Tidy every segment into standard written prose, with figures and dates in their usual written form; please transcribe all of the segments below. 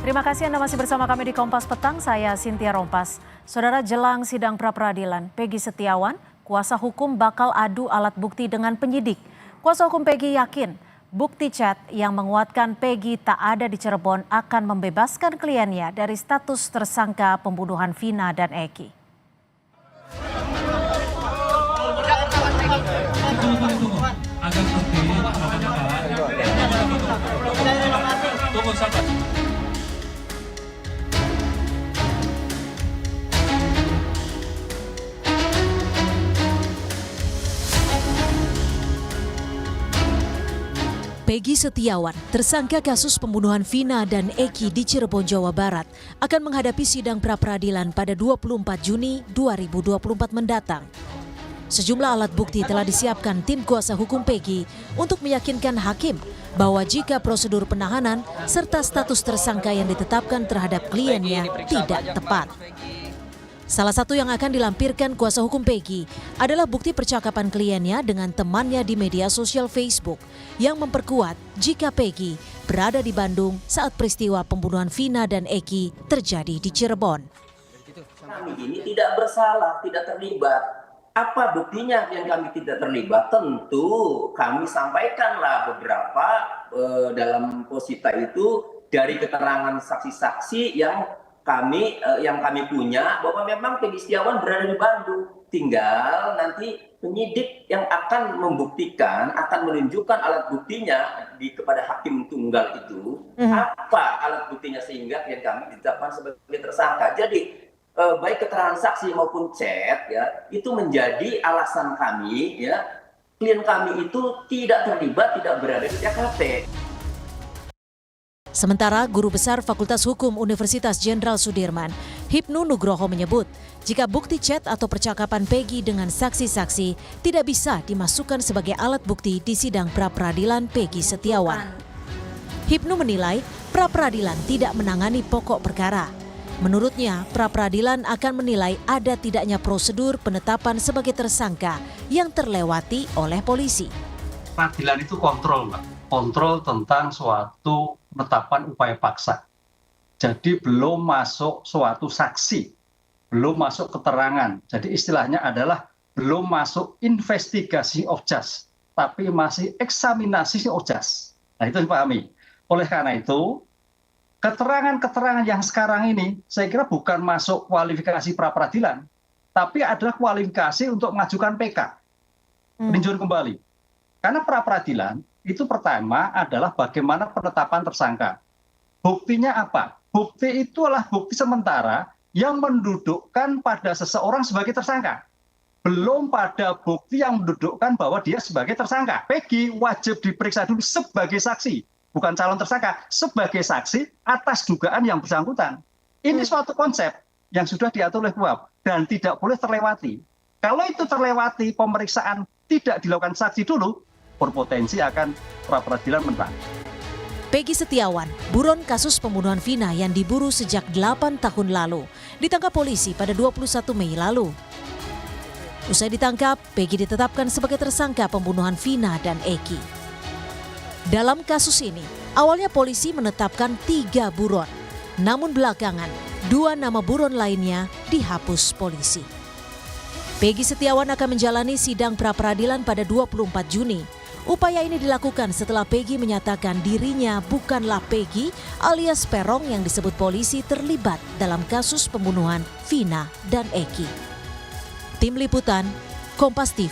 Terima kasih Anda masih bersama kami di Kompas Petang, saya Cynthia Rompas. Saudara, jelang sidang pra-peradilan, Peggy Setiawan, kuasa hukum bakal adu alat bukti dengan penyidik. Kuasa hukum Peggy yakin bukti chat yang menguatkan Peggy tak ada di Cirebon akan membebaskan kliennya dari status tersangka pembunuhan Vina dan Eki. Peggy Setiawan, tersangka kasus pembunuhan Vina dan Eki di Cirebon, Jawa Barat, akan menghadapi sidang pra-peradilan pada 24 Juni 2024 mendatang. Sejumlah alat bukti telah disiapkan tim kuasa hukum Peggy untuk meyakinkan hakim bahwa jika prosedur penahanan serta status tersangka yang ditetapkan terhadap kliennya tidak tepat. Salah satu yang akan dilampirkan kuasa hukum Peggy adalah bukti percakapan kliennya dengan temannya di media sosial Facebook yang memperkuat jika Peggy berada di Bandung saat peristiwa pembunuhan Vina dan Eki terjadi di Cirebon. Kami ini tidak bersalah, tidak terlibat. Apa buktinya yang kami tidak terlibat? Tentu kami sampaikanlah beberapa dalam posita itu dari keterangan saksi-saksi yang kami punya bahwa memang Peggy Setiawan berada di Bandung. Tinggal nanti penyidik yang akan membuktikan, akan menunjukkan alat buktinya kepada hakim tunggal itu apa alat buktinya sehingga klien kami ditetapkan sebagai tersangka. Jadi baik keterangan saksi maupun chat ya itu menjadi alasan kami ya klien kami itu tidak terlibat, tidak berada di TKP. Sementara Guru Besar Fakultas Hukum Universitas Jenderal Sudirman, Hipnu Nugroho menyebut, jika bukti chat atau percakapan Peggy dengan saksi-saksi tidak bisa dimasukkan sebagai alat bukti di sidang pra-peradilan Peggy Setiawan. Hipnu menilai pra-peradilan tidak menangani pokok perkara. Menurutnya, pra-peradilan akan menilai ada tidaknya prosedur penetapan sebagai tersangka yang terlewati oleh polisi. Peradilan itu kontrol, Mbak. Kontrol tentang suatu penetapan upaya paksa. Jadi belum masuk suatu saksi, belum masuk keterangan. Jadi istilahnya adalah belum masuk investigasi of just, tapi masih eksaminasi of just. Nah itu dipahami. Oleh karena itu, keterangan-keterangan yang sekarang ini saya kira bukan masuk kualifikasi pra-peradilan, tapi adalah kualifikasi untuk mengajukan PK, peninjauan kembali. Karena pra-peradilan itu pertama adalah bagaimana penetapan tersangka. Buktinya apa? Bukti itu adalah bukti sementara yang mendudukkan pada seseorang sebagai tersangka. Belum pada bukti yang mendudukkan bahwa dia sebagai tersangka. Peggy wajib diperiksa dulu sebagai saksi, bukan calon tersangka, sebagai saksi atas dugaan yang bersangkutan. Ini suatu konsep yang sudah diatur oleh KUHP dan tidak boleh terlewati. Kalau itu terlewati, pemeriksaan tidak dilakukan saksi dulu, berpotensi akan pra-peradilan menang. Peggy Setiawan, buron kasus pembunuhan Vina yang diburu sejak 8 tahun lalu, ditangkap polisi pada 21 Mei lalu. Usai ditangkap, Peggy ditetapkan sebagai tersangka pembunuhan Vina dan Eki. Dalam kasus ini, awalnya polisi menetapkan 3 buron, namun belakangan 2 nama buron lainnya dihapus polisi. Peggy Setiawan akan menjalani sidang pra-peradilan pada 24 Juni. Upaya ini dilakukan setelah Peggy menyatakan dirinya bukanlah Peggy alias Perong yang disebut polisi terlibat dalam kasus pembunuhan Vina dan Eki. Tim Liputan, Kompas TV.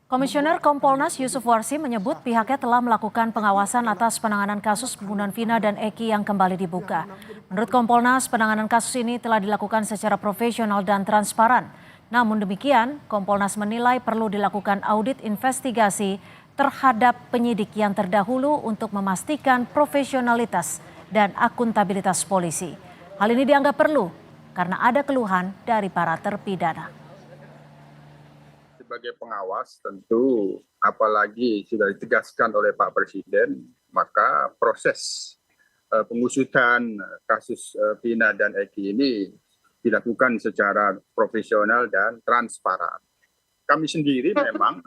Komisioner Kompolnas Yusuf Warsi menyebut pihaknya telah melakukan pengawasan atas penanganan kasus pembunuhan Vina dan Eki yang kembali dibuka. Menurut Kompolnas, penanganan kasus ini telah dilakukan secara profesional dan transparan. Namun demikian, Kompolnas menilai perlu dilakukan audit investigasi terhadap penyidik yang terdahulu untuk memastikan profesionalitas dan akuntabilitas polisi. Hal ini dianggap perlu karena ada keluhan dari para terpidana. Sebagai pengawas tentu apalagi sudah ditegaskan oleh Pak Presiden, maka proses pengusutan kasus Vina dan Eki ini dilakukan secara profesional dan transparan. Kami sendiri memang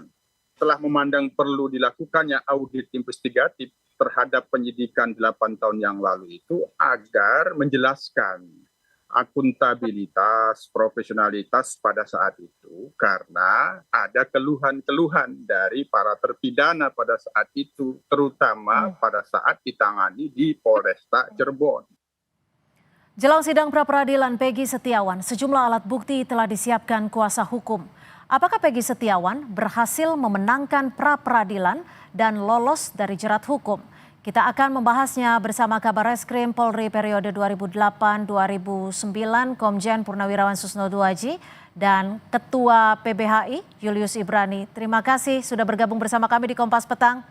telah memandang perlu dilakukannya audit investigatif terhadap penyidikan 8 tahun yang lalu itu agar menjelaskan akuntabilitas, profesionalitas pada saat itu, karena ada keluhan-keluhan dari para terpidana pada saat itu, terutama pada saat ditangani di Polresta Cirebon. Jelang sidang pra-peradilan Peggy Setiawan, sejumlah alat bukti telah disiapkan kuasa hukum. Apakah Peggy Setiawan berhasil memenangkan pra-peradilan dan lolos dari jerat hukum? Kita akan membahasnya bersama Kabar Reskrim Polri periode 2008-2009 Komjen Purnawirawan Susno Duaji dan Ketua PBHI Julius Ibrani. Terima kasih sudah bergabung bersama kami di Kompas Petang.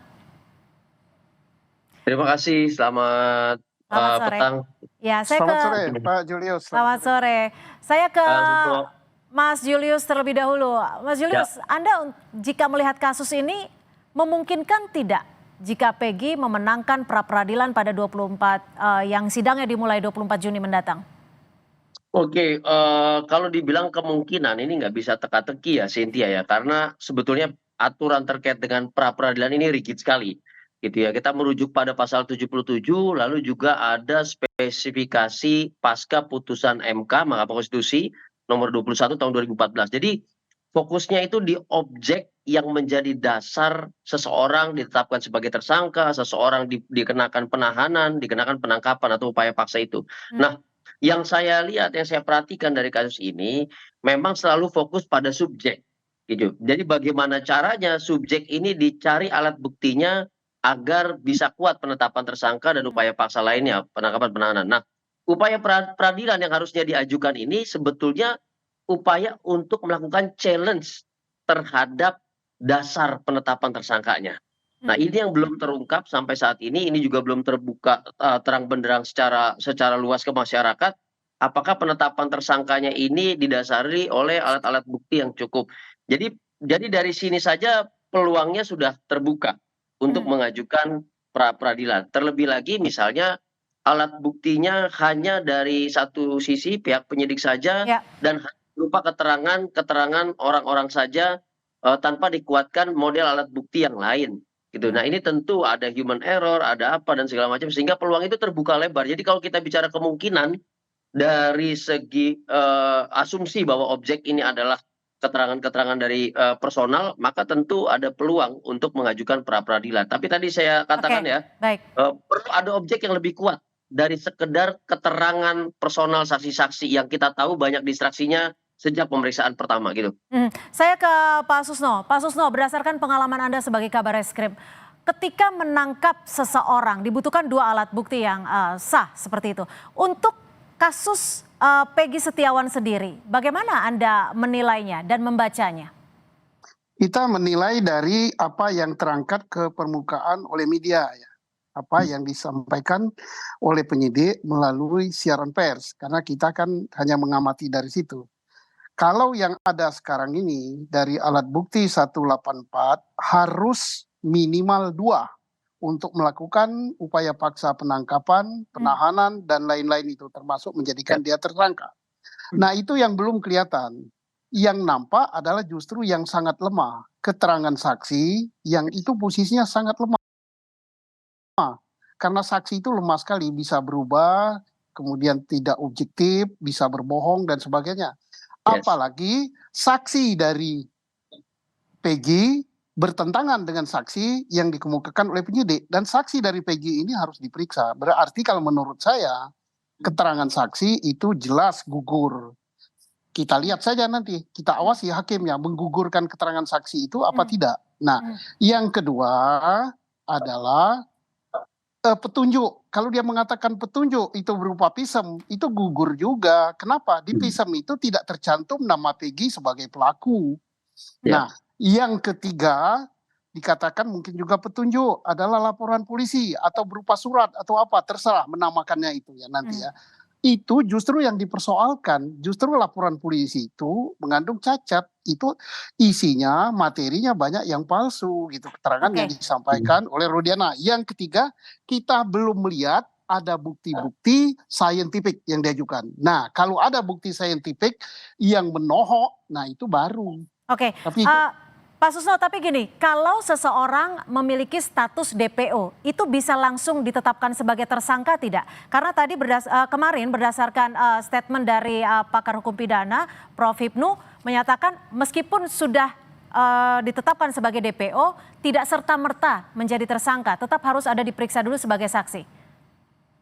Terima kasih, selamat Sore. petang. Ya, Selamat sore Pak Julius. Selamat sore. Saya ke Susno. Mas Julius terlebih dahulu. Mas Julius, Anda jika melihat kasus ini memungkinkan tidak jika Peggy memenangkan pra-peradilan pada 24 yang sidangnya dimulai 24 Juni mendatang? Oke, kalau dibilang kemungkinan ini nggak bisa teka-teki ya Cynthia ya, karena sebetulnya aturan terkait dengan pra-peradilan ini rigid sekali. Gitu ya, kita merujuk pada pasal 77, lalu juga ada spesifikasi pasca putusan MK Mahkamah Konstitusi nomor 21 tahun 2014. Jadi fokusnya itu di objek yang menjadi dasar seseorang ditetapkan sebagai tersangka, seseorang dikenakan penahanan, dikenakan penangkapan atau upaya paksa itu. Nah, yang saya lihat, yang saya perhatikan dari kasus ini, memang selalu fokus pada subjek. Gitu. Jadi bagaimana caranya subjek ini dicari alat buktinya agar bisa kuat penetapan tersangka dan upaya paksa lainnya, penangkapan penahanan. Nah, upaya peradilan yang harusnya diajukan ini sebetulnya upaya untuk melakukan challenge terhadap dasar penetapan tersangkanya. Nah, ini yang belum terungkap sampai saat ini juga belum terbuka terang benderang secara luas ke masyarakat. Apakah penetapan tersangkanya ini didasari oleh alat-alat bukti yang cukup? Jadi dari sini saja peluangnya sudah terbuka untuk mengajukan pra-peradilan. Terlebih lagi misalnya alat buktinya hanya dari satu sisi pihak penyidik saja dan berupa keterangan orang-orang saja tanpa dikuatkan model alat bukti yang lain gitu. Nah, ini tentu ada human error, ada apa dan segala macam, sehingga peluang itu terbuka lebar. Jadi kalau kita bicara kemungkinan dari segi asumsi bahwa objek ini adalah keterangan-keterangan dari personal, maka tentu ada peluang untuk mengajukan pra-peradilan. Tapi tadi saya katakan perlu ada objek yang lebih kuat dari sekedar keterangan personal saksi-saksi yang kita tahu banyak distraksinya sejak pemeriksaan pertama gitu. Saya ke Pak Susno. Pak Susno, berdasarkan pengalaman Anda sebagai Kabar Reskrim, ketika menangkap seseorang dibutuhkan dua alat bukti yang sah seperti itu. Untuk kasus Peggy Setiawan sendiri, bagaimana Anda menilainya dan membacanya? Kita menilai dari apa yang terangkat ke permukaan oleh media ya. Apa yang disampaikan oleh penyidik melalui siaran pers, karena kita kan hanya mengamati dari situ. Kalau yang ada sekarang ini dari alat bukti 184 harus minimal 2 untuk melakukan upaya paksa penangkapan, penahanan dan lain-lain itu, termasuk menjadikan dia tersangka. Nah, itu yang belum kelihatan. Yang nampak adalah justru yang sangat lemah, keterangan saksi yang itu posisinya sangat lemah. Karena saksi itu lemah sekali, bisa berubah, kemudian tidak objektif, bisa berbohong dan sebagainya. Apalagi saksi dari Peggy bertentangan dengan saksi yang dikemukakan oleh penyidik. Dan saksi dari Peggy ini harus diperiksa. Berarti kalau menurut saya, keterangan saksi itu jelas gugur. Kita lihat saja nanti, kita awasi hakimnya menggugurkan keterangan saksi itu apa tidak. Nah, yang kedua adalah petunjuk. Kalau dia mengatakan petunjuk itu berupa pisem, itu gugur juga. Kenapa? Di pisem itu tidak tercantum nama Peggy sebagai pelaku. Nah, yang ketiga dikatakan mungkin juga petunjuk adalah laporan polisi atau berupa surat atau apa, terserah menamakannya itu ya nanti ya. Itu justru yang dipersoalkan, justru laporan polisi itu mengandung cacat, itu isinya materinya banyak yang palsu gitu, keterangan yang disampaikan oleh Rodiana. Yang ketiga, kita belum melihat ada bukti-bukti saintifik yang diajukan. Nah, kalau ada bukti saintifik yang menohok, nah itu baru. Oke, Tapi Pak Susno, tapi gini, kalau seseorang memiliki status DPO, itu bisa langsung ditetapkan sebagai tersangka tidak? Karena tadi kemarin berdasarkan statement dari pakar hukum pidana, Prof. Hipnu, menyatakan meskipun sudah ditetapkan sebagai DPO, tidak serta-merta menjadi tersangka, tetap harus ada diperiksa dulu sebagai saksi.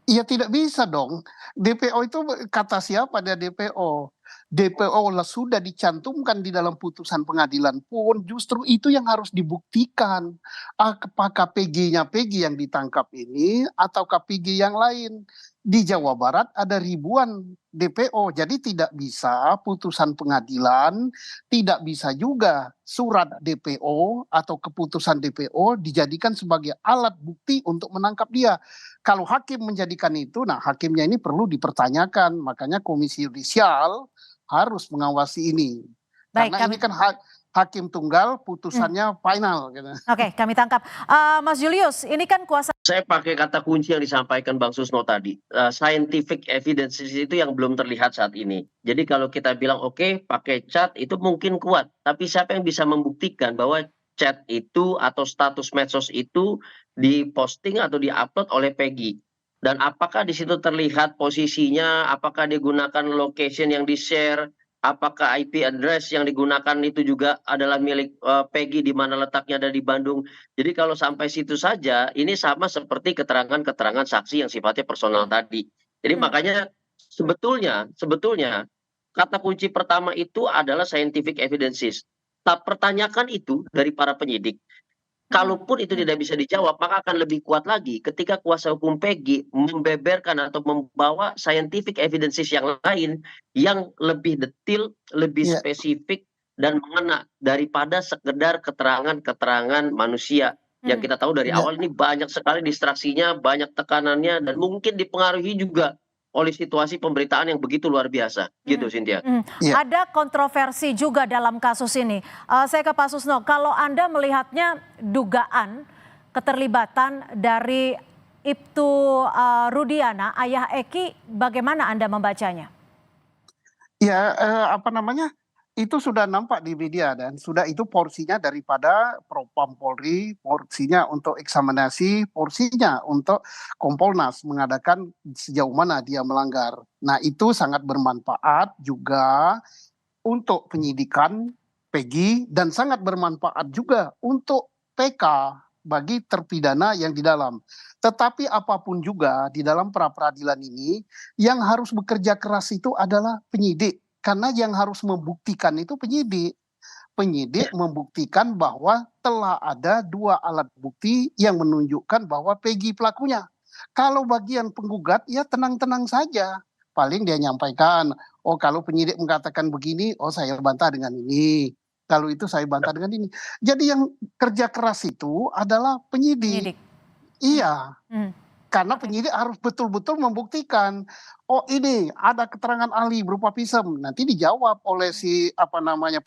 Iya tidak bisa dong. DPO itu kata siapa dia DPO? DPO lah sudah dicantumkan di dalam putusan pengadilan pun justru itu yang harus dibuktikan. Apakah PG-nya PG yang ditangkap ini atau PG yang lain? Di Jawa Barat ada ribuan DPO, jadi tidak bisa putusan pengadilan, tidak bisa juga surat DPO atau keputusan DPO dijadikan sebagai alat bukti untuk menangkap dia. Kalau hakim menjadikan itu, nah hakimnya ini perlu dipertanyakan, makanya Komisi Yudisial harus mengawasi ini. Baik, Karena ini kan hakim tunggal, putusannya final. Gitu. Oke, kami tangkap. Mas Julius, ini kan kuasa. Saya pakai kata kunci yang disampaikan Bang Susno tadi. Scientific evidence itu yang belum terlihat saat ini. Jadi kalau kita bilang oke, pakai chat itu mungkin kuat. Tapi siapa yang bisa membuktikan bahwa chat itu atau status medsos itu diposting atau diupload oleh Peggy? Dan apakah di situ terlihat posisinya, apakah digunakan location yang di-share, apakah IP address yang digunakan itu juga adalah milik Peggy di mana letaknya ada di Bandung. Jadi kalau sampai situ saja, ini sama seperti keterangan-keterangan saksi yang sifatnya personal tadi. Jadi makanya sebetulnya kata kunci pertama itu adalah scientific evidences. Pertanyakan itu dari para penyidik. Kalaupun itu tidak bisa dijawab, maka akan lebih kuat lagi ketika kuasa hukum Peggy membeberkan atau membawa scientific evidences yang lain yang lebih detail, lebih spesifik dan mengena daripada sekedar keterangan-keterangan manusia. Yang kita tahu dari awal ini banyak sekali distraksinya, banyak tekanannya, dan mungkin dipengaruhi juga oleh situasi pemberitaan yang begitu luar biasa. Gitu, Cynthia. Ada kontroversi juga dalam kasus ini. Saya ke Pak Susno, kalau Anda melihatnya dugaan keterlibatan dari Ibtu Rudiana, ayah Eki, bagaimana Anda membacanya? Ya, itu sudah nampak di media dan sudah itu porsinya daripada Propam Polri, porsinya untuk eksaminasi, porsinya untuk Kompolnas mengadakan sejauh mana dia melanggar. Nah itu sangat bermanfaat juga untuk penyidikan Peggy dan sangat bermanfaat juga untuk PK bagi terpidana yang di dalam. Tetapi apapun juga di dalam pra-peradilan ini yang harus bekerja keras itu adalah penyidik. Karena yang harus membuktikan itu penyidik. Penyidik membuktikan bahwa telah ada 2 alat bukti yang menunjukkan bahwa Peggy pelakunya. Kalau bagian penggugat ya tenang-tenang saja. Paling dia nyampaikan, oh kalau penyidik mengatakan begini, oh saya bantah dengan ini. Kalau itu saya bantah dengan ini. Jadi yang kerja keras itu adalah penyidik. Iya. Karena penyidik harus betul-betul membuktikan, oh ini ada keterangan ahli berupa pisem, nanti dijawab oleh si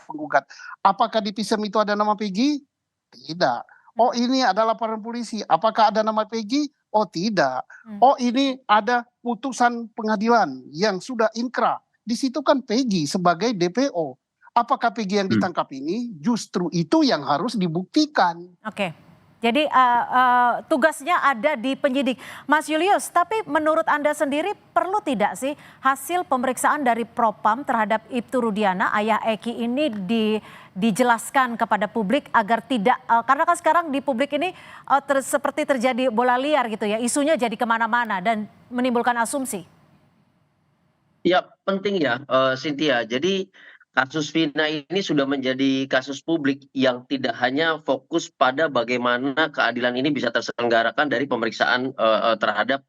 penggugat. Apakah di pisem itu ada nama Peggy? Tidak. Oh ini ada laporan polisi, apakah ada nama Peggy? Oh tidak. Oh ini ada putusan pengadilan yang sudah inkrah. Di situ kan Peggy sebagai DPO. Apakah Peggy yang ditangkap ini? Justru itu yang harus dibuktikan. Oke. Jadi tugasnya ada di penyidik. Mas Julius, tapi menurut Anda sendiri perlu tidak sih hasil pemeriksaan dari Propam terhadap Ibtu Rudiana, ayah Eki ini dijelaskan kepada publik agar tidak, karena kan sekarang di publik ini seperti terjadi bola liar gitu ya, isunya jadi kemana-mana dan menimbulkan asumsi. Ya penting ya Cynthia, jadi kasus Vina ini sudah menjadi kasus publik yang tidak hanya fokus pada bagaimana keadilan ini bisa terselenggarakan dari pemeriksaan terhadap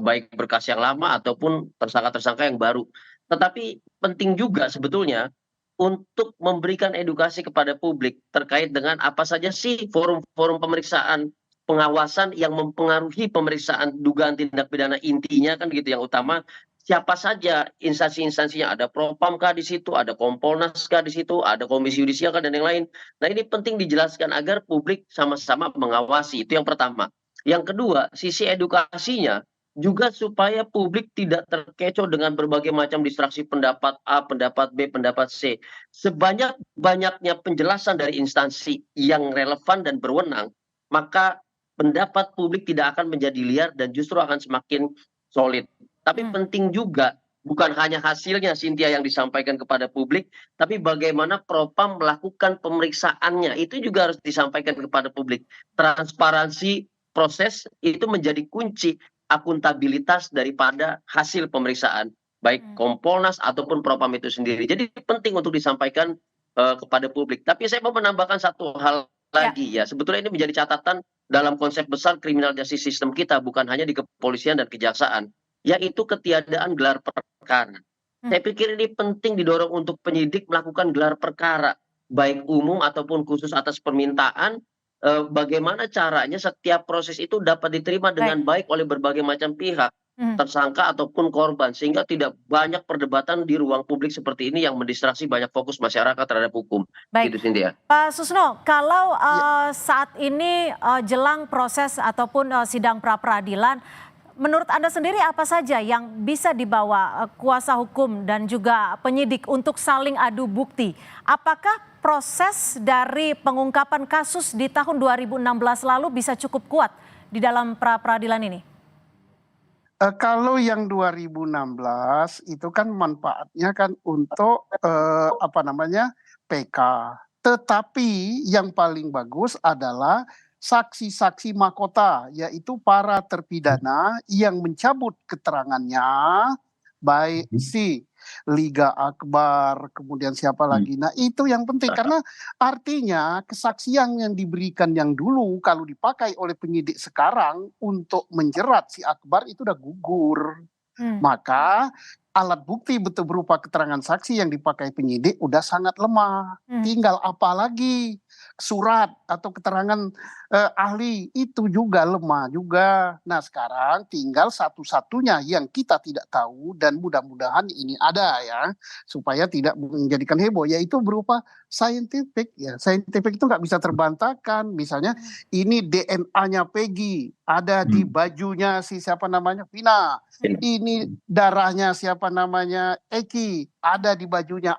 baik berkas yang lama ataupun tersangka-tersangka yang baru. Tetapi penting juga sebetulnya untuk memberikan edukasi kepada publik terkait dengan apa saja sih forum-forum pemeriksaan pengawasan yang mempengaruhi pemeriksaan dugaan tindak pidana intinya kan gitu yang utama. Siapa saja instansi-instansinya, ada Propam kah di situ, ada Kompolnas kah di situ, ada Komisi Yudisial kah dan yang lain. Nah ini penting dijelaskan agar publik sama-sama mengawasi, itu yang pertama. Yang kedua, sisi edukasinya juga supaya publik tidak terkecoh dengan berbagai macam distraksi pendapat A, pendapat B, pendapat C. Sebanyak-banyaknya penjelasan dari instansi yang relevan dan berwenang, maka pendapat publik tidak akan menjadi liar dan justru akan semakin solid. Tapi penting juga bukan hanya hasilnya Cynthia yang disampaikan kepada publik, tapi bagaimana Propam melakukan pemeriksaannya. Itu juga harus disampaikan kepada publik. Transparansi proses itu menjadi kunci akuntabilitas daripada hasil pemeriksaan, baik Kompolnas ataupun Propam itu sendiri. Jadi penting untuk disampaikan kepada publik. Tapi saya mau menambahkan satu hal lagi ya. Sebetulnya ini menjadi catatan dalam konsep besar criminal justice system kita, bukan hanya di kepolisian dan kejaksaan, yaitu ketiadaan gelar perkara. Saya pikir ini penting didorong untuk penyidik melakukan gelar perkara, baik umum ataupun khusus atas permintaan. Bagaimana caranya setiap proses itu dapat diterima dengan baik oleh berbagai macam pihak, tersangka ataupun korban, sehingga tidak banyak perdebatan di ruang publik seperti ini yang mendistraksi banyak fokus masyarakat terhadap hukum. Baik, Gitu, Cynthia. Pak Susno, kalau saat ini jelang proses ataupun sidang pra-peradilan, menurut Anda sendiri apa saja yang bisa dibawa kuasa hukum dan juga penyidik untuk saling adu bukti? Apakah proses dari pengungkapan kasus di tahun 2016 lalu bisa cukup kuat di dalam pra-peradilan ini? Kalau yang 2016 itu kan manfaatnya kan untuk PK. Tetapi yang paling bagus adalah saksi-saksi mahkota, yaitu para terpidana yang mencabut keterangannya, baik si Liga Akbar, kemudian siapa lagi. Nah itu yang penting, karena artinya kesaksian yang diberikan yang dulu kalau dipakai oleh penyidik sekarang untuk menjerat si Akbar itu udah gugur. Maka alat bukti betul berupa keterangan saksi yang dipakai penyidik udah sangat lemah. Tinggal apa lagi? Surat atau keterangan ahli itu juga lemah juga. Nah sekarang tinggal satu-satunya yang kita tidak tahu dan mudah-mudahan ini ada ya, supaya tidak menjadikan heboh, yaitu berupa scientific ya. Scientific itu nggak bisa terbantahkan. Misalnya ini DNA-nya Peggy ada di bajunya si siapa namanya Vina. Ini darahnya siapa namanya Eki ada di bajunya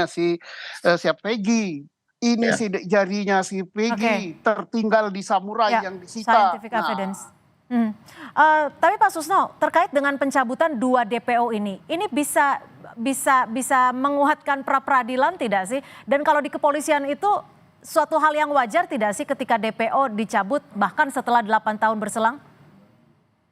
si siapa Peggy. Ini sidik jarinya si Peggy tertinggal di samurai yang disita. Scientific evidence. Tapi Pak Susno, terkait dengan pencabutan 2 DPO ini bisa menguatkan pra-peradilan tidak sih? Dan kalau di kepolisian itu suatu hal yang wajar tidak sih ketika DPO dicabut bahkan setelah 8 tahun berselang?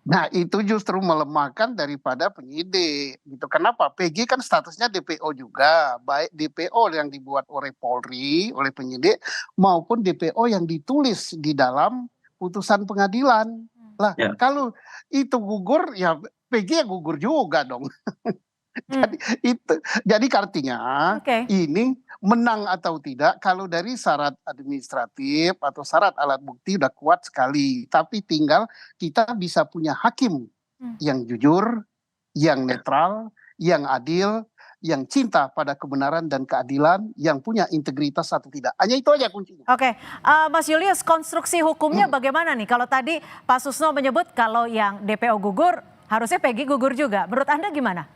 Nah itu justru melemahkan daripada penyidik gitu. Kenapa? PG kan statusnya DPO juga, baik DPO yang dibuat oleh Polri, oleh penyidik, maupun DPO yang ditulis di dalam putusan pengadilan. Lah kalau itu gugur ya PG gugur juga dong. Jadi artinya ini menang atau tidak kalau dari syarat administratif atau syarat alat bukti udah kuat sekali, tapi tinggal kita bisa punya hakim yang jujur, yang netral, yang adil, yang cinta pada kebenaran dan keadilan, yang punya integritas atau tidak. Hanya itu aja kuncinya. Mas Julius, konstruksi hukumnya bagaimana nih? Kalau tadi Pak Susno menyebut kalau yang DPO gugur, harusnya Peggy gugur juga. Menurut Anda gimana?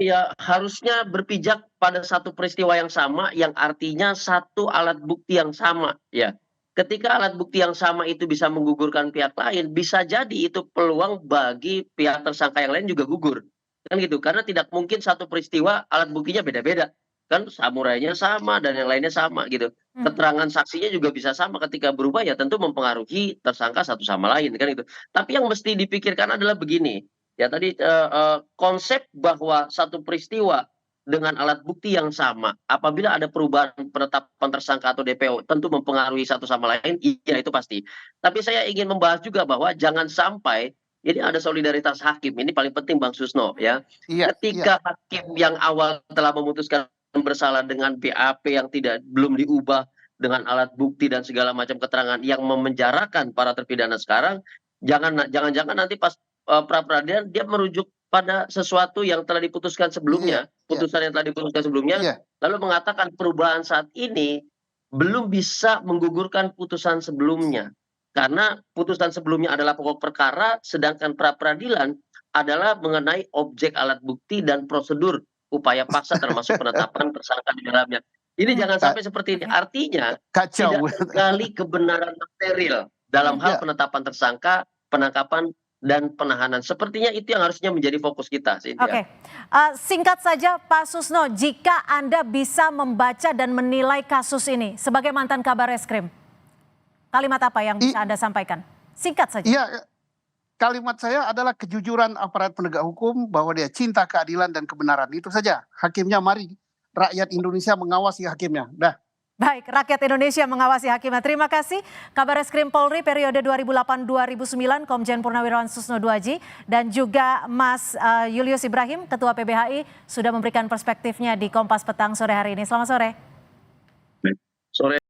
Ya harusnya berpijak pada satu peristiwa yang sama, yang artinya satu alat bukti yang sama ya. Ketika alat bukti yang sama itu bisa menggugurkan pihak lain, bisa jadi itu peluang bagi pihak tersangka yang lain juga gugur. Kan gitu, karena tidak mungkin satu peristiwa alat buktinya beda-beda. Kan samurainya sama dan yang lainnya sama gitu. Keterangan saksinya juga bisa sama, ketika berubah ya tentu mempengaruhi tersangka satu sama lain kan gitu. Tapi yang mesti dipikirkan adalah begini. Ya tadi konsep bahwa satu peristiwa dengan alat bukti yang sama, apabila ada perubahan penetapan tersangka atau DPO tentu mempengaruhi satu sama lain, iya itu pasti. Tapi saya ingin membahas juga bahwa jangan sampai ini ada solidaritas hakim, ini paling penting Bang Susno ya. Ketika hakim yang awal telah memutuskan bersalah dengan BAP yang belum diubah dengan alat bukti dan segala macam keterangan yang memenjarakan para terpidana sekarang, jangan-jangan nanti pas pra-peradilan dia merujuk pada sesuatu yang telah diputuskan sebelumnya, putusan yang telah diputuskan sebelumnya, lalu mengatakan perubahan saat ini belum bisa menggugurkan putusan sebelumnya. Karena putusan sebelumnya adalah pokok perkara, sedangkan pra peradilan adalah mengenai objek alat bukti dan prosedur upaya paksa termasuk penetapan tersangka di dalamnya. Ini jangan sampai seperti ini. Artinya Kacau. tidak tergali kebenaran material dalam hal Ya. penetapan tersangka, penangkapan dan penahanan. Sepertinya itu yang harusnya menjadi fokus kita, Cynthia. Oke, singkat saja Pak Susno, jika Anda bisa membaca dan menilai kasus ini sebagai mantan Kabar Eskrim, kalimat apa yang bisa Anda sampaikan? Singkat saja. Iya, kalimat saya adalah kejujuran aparat penegak hukum bahwa dia cinta keadilan dan kebenaran. Itu saja. Hakimnya mari rakyat Indonesia mengawasi hakimnya. Dah. Baik, rakyat Indonesia mengawasi hakimnya. Terima kasih. Kabar Eskrim Polri periode 2008-2009, Komjen Purnawirawan Susno Duaji, dan juga Mas Julius Ibrahim, Ketua PBHI, sudah memberikan perspektifnya di Kompas Petang sore hari ini. Selamat sore. Sore.